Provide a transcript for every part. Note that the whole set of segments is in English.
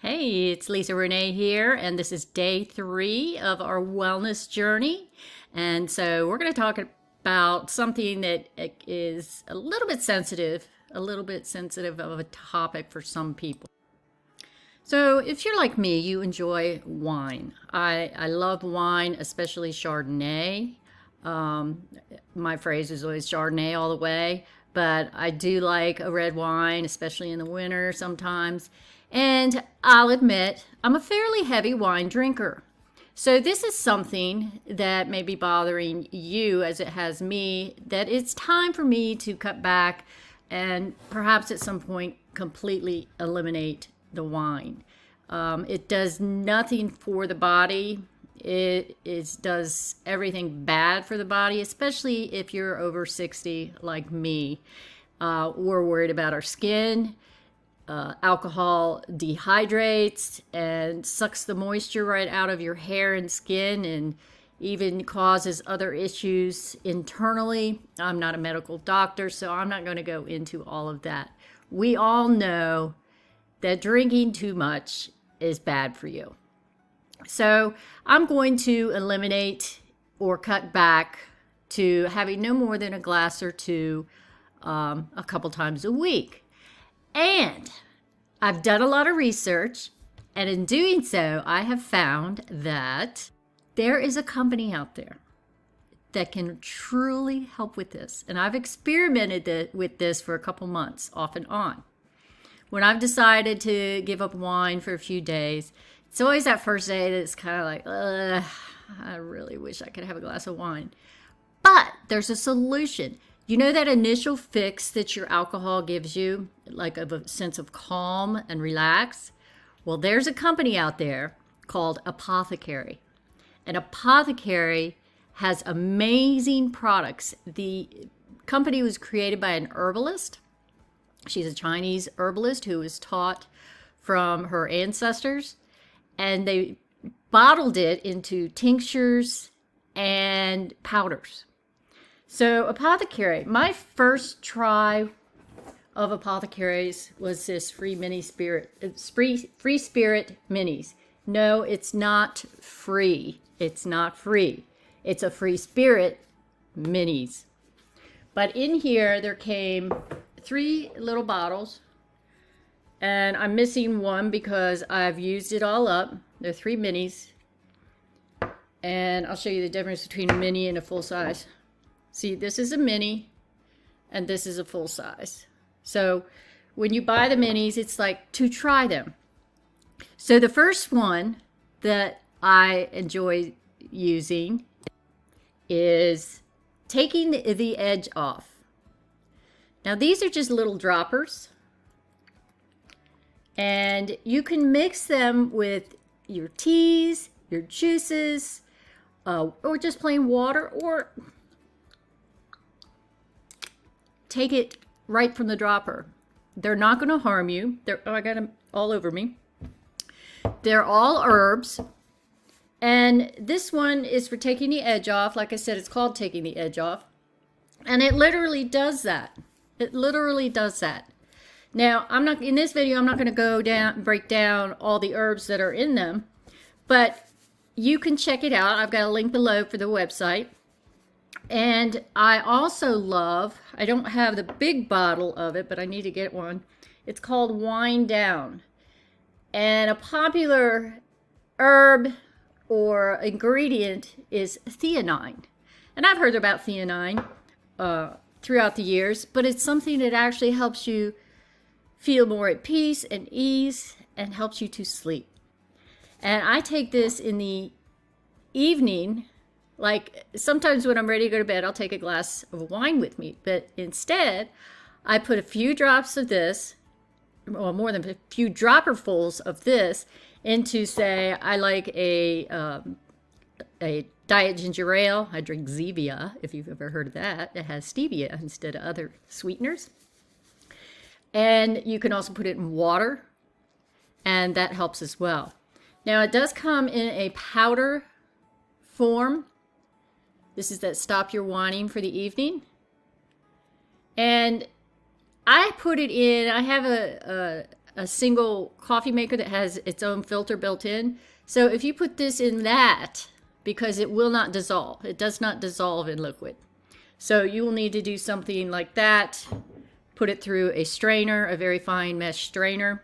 Hey, it's Lisa Renee here, and this is day 3 of our wellness journey. And so we're going to talk about something that is a little bit sensitive of a topic for some people. So if you're like me, you enjoy wine. I love wine, especially Chardonnay. Um, my phrase is always Chardonnay all the way, but I do like a red wine, especially in the winter sometimes. And I'll admit, I'm a fairly heavy wine drinker. So this is something that may be bothering you as it has me, that it's time for me to cut back and perhaps at some point completely eliminate the wine. It does nothing for the body. It does everything bad for the body, especially if you're over 60 like me. We're worried about our skin. Alcohol dehydrates and sucks the moisture right out of your hair and skin and even causes other issues internally. I'm not a medical doctor, so I'm not going to go into all of that. We all know that drinking too much is bad for you. So I'm going to eliminate or cut back to having no more than a glass or two a couple times a week. And I've done a lot of research, and in doing so, I have found that there is a company out there that can truly help with this. And I've experimented with this for a couple months, off and on. When I've decided to give up wine for a few days, it's always that first day that it's kind of like, ugh, I really wish I could have a glass of wine. But there's a solution. You know that initial fix that your alcohol gives you, like of a sense of calm and relax? Well, there's a company out there called Apothekary. And Apothekary has amazing products. The company was created by an herbalist. She's a Chinese herbalist who was taught from her ancestors. And they bottled it into tinctures and powders. So Apothekary, my first try of Apothecaries was this free spirit minis. No, it's not free. It's not free. It's a free spirit minis. But in here there came 3 little bottles, and I'm missing one because I've used it all up. They're 3 minis, and I'll show you the difference between a mini and a full size. See, this is a mini, and this is a full size. So when you buy the minis, it's like to try them. So the first one that I enjoy using is taking the edge off. Now these are just little droppers, and you can mix them with your teas, your juices, or just plain water, or take it right from the dropper. They're not going to harm you. I got them all over me. They're all herbs. And this one is for taking the edge off. Like I said, it's called taking the edge off. And it literally does that. It literally does that. Now, in this video, I'm not going to break down all the herbs that are in them, but you can check it out. I've got a link below for the website. And I also love, I don't have the big bottle of it, but I need to get one. It's called Wine Down. And a popular herb or ingredient is theanine. And I've heard about theanine throughout the years, but it's something that actually helps you feel more at peace and ease and helps you to sleep. And I take this in the evening. Like sometimes when I'm ready to go to bed, I'll take a glass of wine with me. But instead, I put a few drops of this, or more than a few dropperfuls of this, into, say, I like a diet ginger ale. I drink Zevia, if you've ever heard of that. It has stevia instead of other sweeteners. And you can also put it in water, and that helps as well. Now, it does come in a powder form. This is that stop your whining for the evening. And I put it in, I have a single coffee maker that has its own filter built in. So if you put this in that, because it will not dissolve, it does not dissolve in liquid. So you will need to do something like that. Put it through a strainer, a very fine mesh strainer.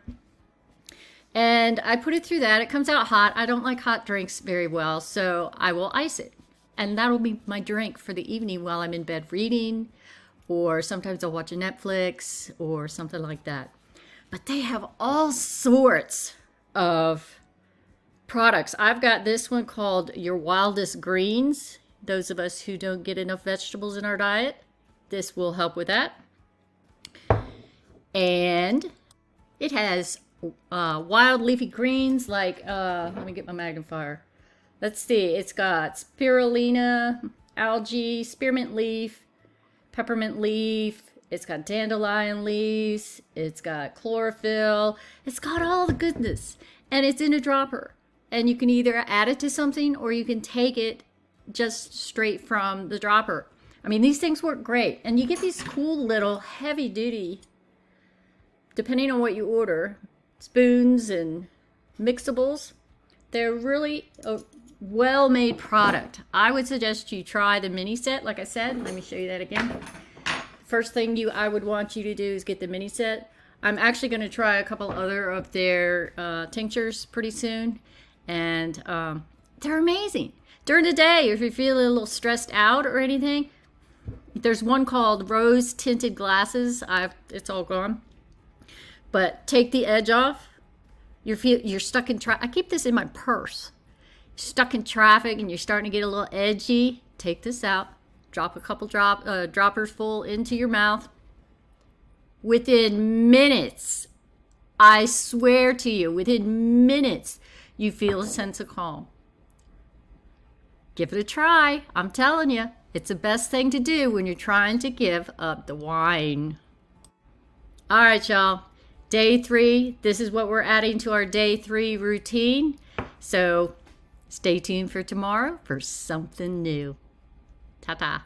And I put it through that. It comes out hot. I don't like hot drinks very well, so I will ice it. And that'll be my drink for the evening while I'm in bed reading, or sometimes I'll watch a Netflix or something like that. But they have all sorts of products. I've got this one called Your Wildest Greens. Those of us who don't get enough vegetables in our diet, this will help with that. And it has wild leafy greens like, let me get my magnifier. Let's see, it's got spirulina, algae, spearmint leaf, peppermint leaf. It's got dandelion leaves. It's got chlorophyll. It's got all the goodness. And it's in a dropper. And you can either add it to something or you can take it just straight from the dropper. I mean, these things work great. And you get these cool little heavy duty, depending on what you order, spoons and mixables. They're really a well-made product. I would suggest you try the mini set. Like I said, let me show you that again. First thing I would want you to do is get the mini set. I'm actually going to try a couple other of their tinctures pretty soon. And they're amazing. During the day, if you're feeling a little stressed out or anything, there's one called Rose Tinted Glasses. It's all gone. But take the edge off. You're stuck in traffic. I keep this in my purse. Stuck in traffic and you're starting to get a little edgy. Take this out. Drop a couple droppers full into your mouth. Within minutes, I swear to you, within minutes, you feel a sense of calm. Give it a try. I'm telling you, it's the best thing to do when you're trying to give up the wine. All right, y'all. Day 3, this is what we're adding to our day 3 routine. So stay tuned for tomorrow for something new. Ta-ta.